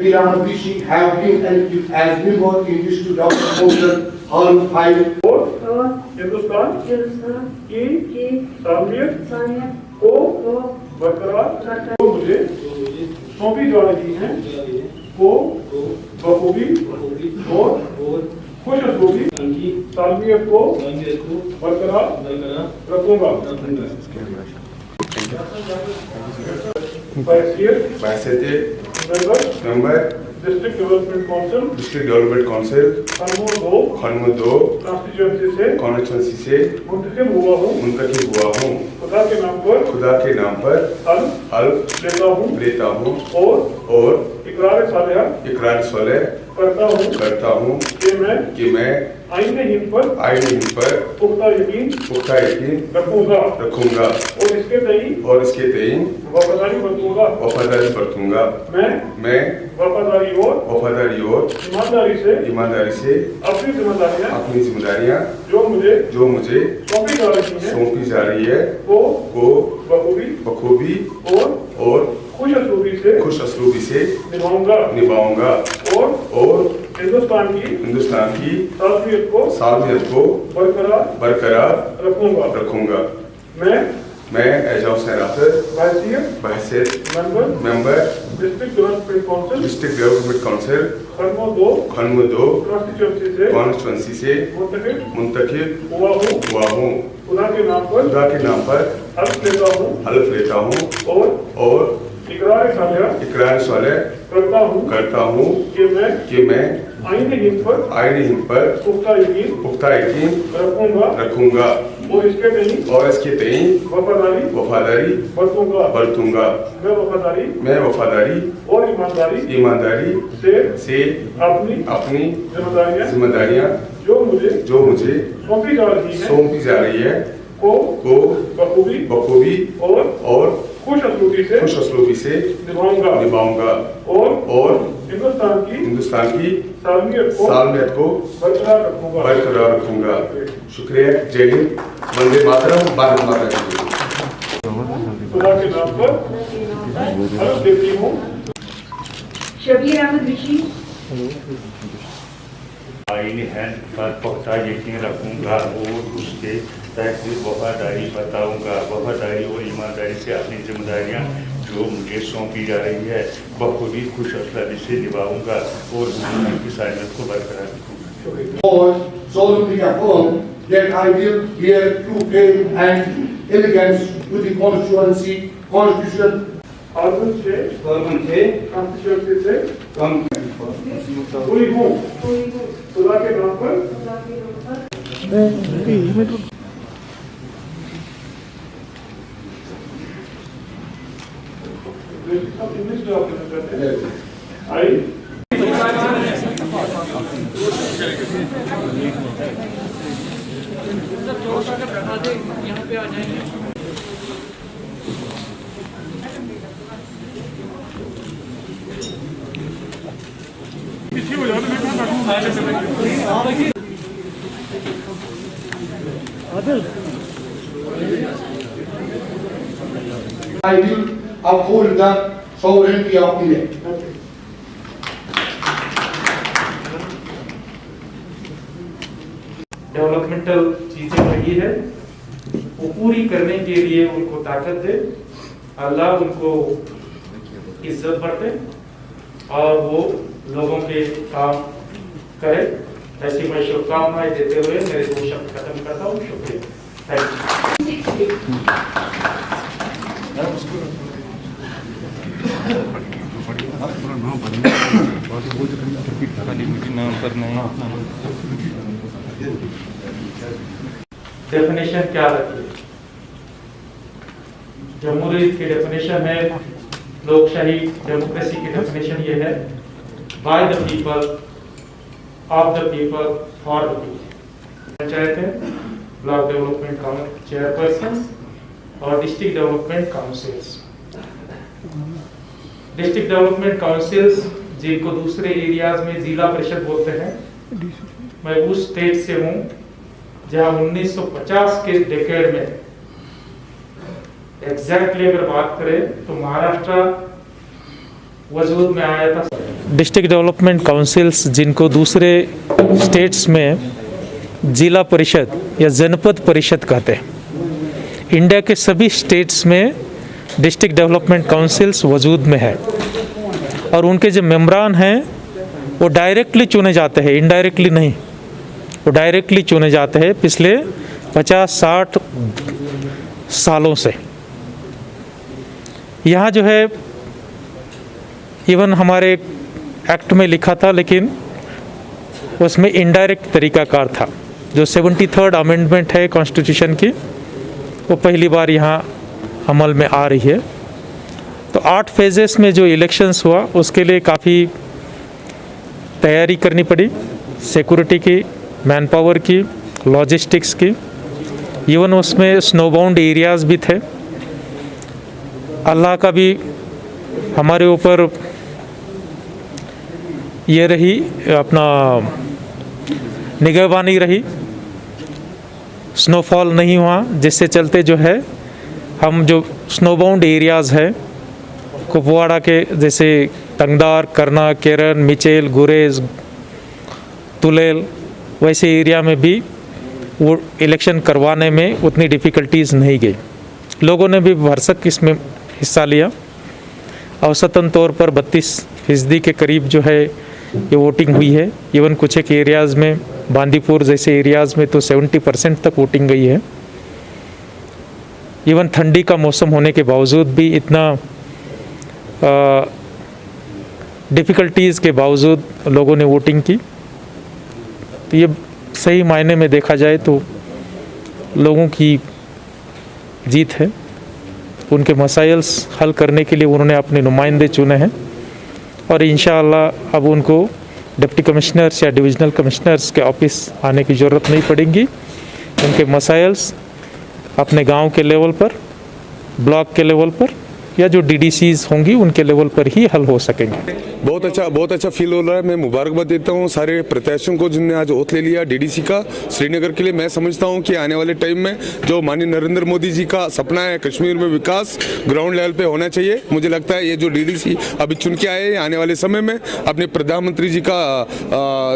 Rishi have been elected as member in District Development Council Hall 5 Hindustan की सामियत को बरकरार तो मुझे सौंपी जा रही हैं को बखूबी और खुश असलूबी सामियत को बरकरार रखूंगा। member district development council Khonmoh 2 constituency से मुंतखब हुआ हूँ। खुदा के नाम पर हल्फ लेता हूँ और इकरार सालेह करता हूँ कि मैं आईने हिंद पर पुख्ता यकीन रखूंगा और इसके तई वफादारी बरतूंगा। मैं वफादारी और ईमानदारी से अपनी जिम्मेदारियां जो मुझे सौंपी जा रही है को बखूबी और खुश असलूबी से निभाऊंगा और हिंदुस्तान की सालमियत को बरकरार रखूंगा। मैं एजाज हुसैन राफिद बहैसियत member district development council Khonmoh 2 constituency से मुंतखब हुआ हूँ। खुदा के नाम पर हल्फ लेता हूँ और इकरार सालेह करता हूँ कि मैं आईने हिंद पर पुख्ता यकीन रखूंगा और इसके तई वफादारी बरतूंगा। मैं वफादारी और ईमानदारी से अपनी जिम्मेदारियां जो मुझे सौंपी जा रही है को बखूबी और खुश असलूबी से निभाऊंगा और हिंदुस्तान की सालमियत को बरकरार रखूंगा। शुक्रिया। जय हिंद। वंदे मातरम। भारत माता की खुदा के नाम पर हल्फ देती हूँ। शबीर अहमद ऋषि आईने हिंद पर पुख्ता यकीन रखूंगा और उसके तहत वफादारी बताऊंगा। वफादारी और ईमानदारी से अपनी जिम्मेदारियां जो मुझे सौंपी जा रही है बखूबी खुश असलूबी से निभाऊंगा और हिंदुस्तान की सालमियत को बरकरार रखूंगा। और solemnly affirm that I will bear true faith and allegiance to the Constitution हुई हूँ। खुदा के नाम पर यहाँ पे आ जाएंगे। I will uphold the sovereignty of India. Developmental चीजें लगी है वो पूरी करने के लिए उनको ताकत दे, अल्लाह उनको इज्जत बढ़े और वो लोगों के काम करे। ऐसी मैं शुभकामनाएं देते हुए मेरे 2 शब्द खत्म करता हूँ। शुक्रिया। Thank you. डेफिनेशन क्या रखी? जमहूरियत की डेफिनेशन है, लोकशाही डेमोक्रेसी की डेफिनेशन ये है, by the people, of the people, for the people. पंचायतें, ब्लॉक डेवलपमेंट चेयरपर्सन और district development councils. District development councils जिनको दूसरे एरियाज में जिला परिषद बोलते हैं, मैं उस स्टेट से हूँ जहाँ 1950 के डेकेड में एग्जैक्टली अगर बात करें तो महाराष्ट्र वजूद में आया था। डिस्ट्रिक्ट डेवलपमेंट काउंसिल्स, जिनको दूसरे स्टेट्स में जिला परिषद या जनपद परिषद कहते हैं, इंडिया के सभी स्टेट्स में डिस्ट्रिक्ट डेवलपमेंट काउंसिल्स वजूद में है। और उनके जो मेंबरान हैं वो डायरेक्टली चुने जाते हैं, इनडायरेक्टली नहीं, वो डायरेक्टली चुने जाते हैं पिछले 50-60 सालों से। यहाँ जो है इवन हमारे एक्ट में लिखा था, लेकिन उसमें इनडायरेक्ट तरीकाकार था। जो 73rd अमेंडमेंट है कॉन्स्टिट्यूशन की, वो पहली बार यहाँ अमल में आ रही है। तो 8 फेजेस में जो इलेक्शंस हुआ उसके लिए काफ़ी तैयारी करनी पड़ी, सिक्योरिटी की, मैन पावर की, लॉजिस्टिक्स की, इवन उसमें स्नोबाउंड एरियाज़ भी थे। अल्लाह का भी हमारे ऊपर ये रही, अपना निगहबानी रही, स्नोफॉल नहीं हुआ, जिससे चलते जो है हम जो स्नोबाउंड एरियाज़ है कुपवाड़ा के, जैसे तंगदार, करना, केरन, मिचेल, गुरेज, तुलेल, वैसे एरिया में भी वो इलेक्शन करवाने में उतनी डिफ़िकल्टीज़ नहीं गई। लोगों ने भी भरसक इसमें हिस्सा लिया। औसतन तौर पर 32% के करीब जो है ये वोटिंग हुई है। इवन कुछ एक एरियाज़ में, बांदीपुर जैसे एरियाज़ में तो 70% तक वोटिंग गई है। इवन ठंडी का मौसम होने के बावजूद भी, इतना डिफ़िकल्टीज़ के बावजूद लोगों ने वोटिंग की। तो ये सही मायने में देखा जाए तो लोगों की जीत है। उनके मसाइल्स हल करने के लिए उन्होंने अपने नुमाइंदे चुने हैं और इंशाअल्लाह अब उनको डिप्टी कमिश्नर्स या डिविजनल कमिश्नर्स के ऑफिस आने की ज़रूरत नहीं पड़ेगी। उनके मसाइल्स अपने गांव के लेवल पर, ब्लॉक के लेवल पर या जो डीडीसीज होंगी उनके लेवल पर ही हल हो सकेंगे। बहुत अच्छा फील हो रहा है। मैं मुबारकबाद देता हूँ सारे प्रत्याशियों को जिन्होंने आज ओथ ले लिया डीडीसी का श्रीनगर के लिए। मैं समझता हूँ कि आने वाले टाइम में जो माननीय नरेंद्र मोदी जी का सपना है कश्मीर में विकास ग्राउंड लेवल पे होना चाहिए। मुझे लगता है ये जो डीडीसी अभी चुन के आए आने वाले समय में अपने प्रधानमंत्री जी का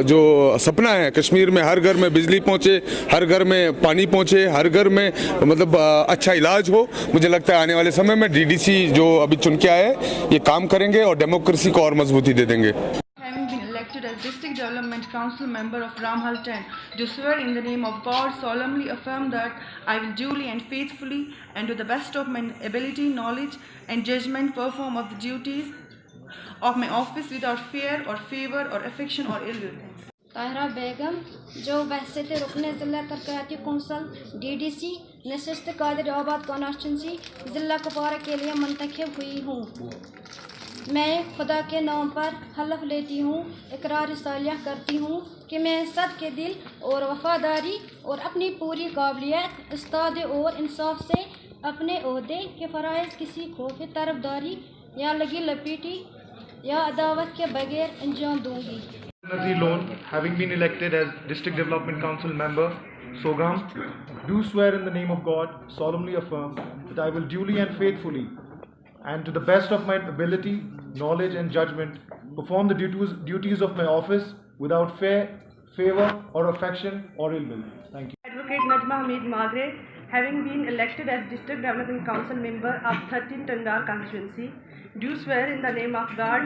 जो सपना है कश्मीर में हर घर में बिजली पहुँचे, हर घर में पानी पहुँचे, हर घर में मतलब अच्छा इलाज हो। मुझे लगता है आने वाले समय में डीडीसी जो अभी चुन के आए ये काम करेंगे और डेमोक्रेसी को और मजबूती दे देंगे। Having been elected as District Development Council member of Ramhal 10, do swear in the name of God, solemnly affirm that I will duly and faithfully and to the best of my ability, knowledge and judgment perform of the duties of my office without fear or favor or affection or ill will. Tahira बेगम, जो बहसत रुकन ज़िला तरक्याती council DDC नशस्त Qadir आबाद constituency ज़िला कुपवाड़ा के लिए मुंतखब हुई हूँ। मैं खुदा के नाम पर हलफ लेती हूँ, इकरार सालिया करती हूँ कि मैं सद के दिल और वफादारी और अपनी पूरी काबिलियत, उस्ताद और इंसाफ से अपने ओहदे के फ़राइज़ किसी खौफ तरफदारी या लगी लपेटी या अदावत के बगैर अंजाम दूँगी। Nazir Lone, having been elected as District Development Council member, Sogam, do swear in the name of God, solemnly affirm that I will duly and faithfully, and to the best of my ability, knowledge and judgment, perform the duties of my office without fear, favor or affection or ill will. Thank you. Advocate Najma Hamid Magre, having been elected as District Development Council member of 13 Tandar constituency, do swear in the name of God,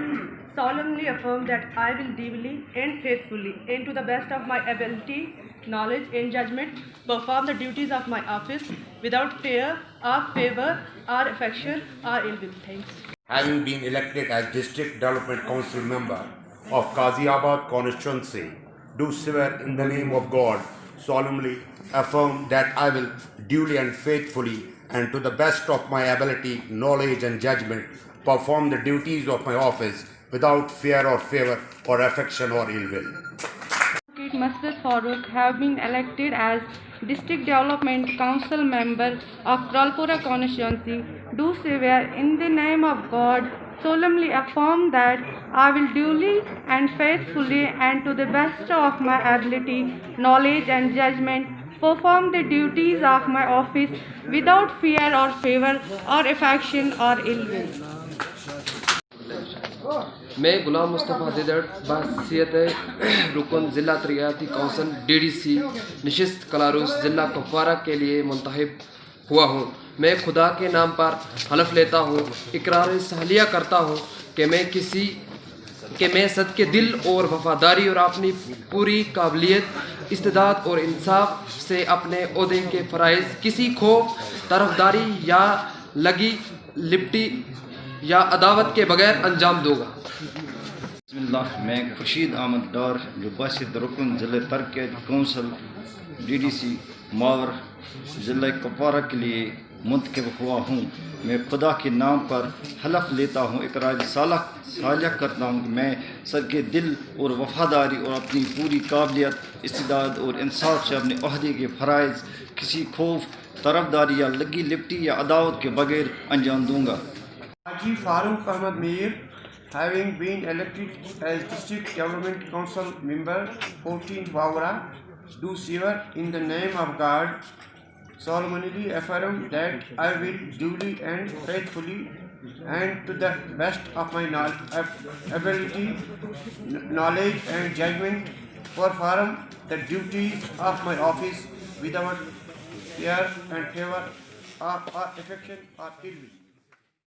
solemnly affirm that I will duly and faithfully and to the best of my ability, knowledge and judgment perform the duties of my office without fear or favor or affection or ill will. Thanks. Having been elected as District Development Council member of Ghaziabad constituency, do swear in the name of God, solemnly affirm that I will duly and faithfully and to the best of my ability, knowledge and judgment perform the duties of my office without fear or favor or affection or ill will. Advocate Masjid Farooq, have been elected as District Development Council member of Kralpura constituency, do swear in the name of God, solemnly affirm that I will duly and faithfully and to the best of my ability, knowledge and judgment perform the duties of my office without fear or favor or affection or ill will. मैं गुलाम मुस्तफ़ा दिदड़ बासियत रुकन ज़िला तरक्याती council DDC नशिस्त Kalaroos ज़िला कुपवारा के लिए मुंतखब हुआ हूँ। मैं खुदा के नाम पर हलफ लेता हूँ, इकरार सहलिया करता हूँ कि मैं सदके दिल और वफादारी और अपनी पूरी काबिलियत, इस्तेदाद और इंसाफ से अपने ओहदे के फ़राइज़ किसी खौफ, तरफदारी या लगी लिपटी या अदावत के बगैर अंजाम दूंगा। बिस्मिल्लाह। मैं खुर्शीद अहमद डार जो बासित रुकन ज़िला तरक्याती कौंसल DDC मावर ज़िला कुपवारा के लिए मुंतखब हुआ हूँ। मैं खुदा के नाम पर हलफ लेता हूँ, इकरार सालिया करता हूँ कि मैं सदके दिल और वफादारी और अपनी पूरी काबिलियत, इस्तेदाद और इंसाफ से अपने ओहदे के फ़राइज़ किसी खौफ, तरफदारी या लगी लिपटी या अदावत के बगैर अंजाम दूंगा। Haji Farooq Ahmad Mir, having been elected as District Development Council Member 14 Wawra, do swear in the name of God, solemnly affirm that I will duly and faithfully and to the best of my ability, knowledge and judgment perform the duties of my office without fear and favor or affection or ill will.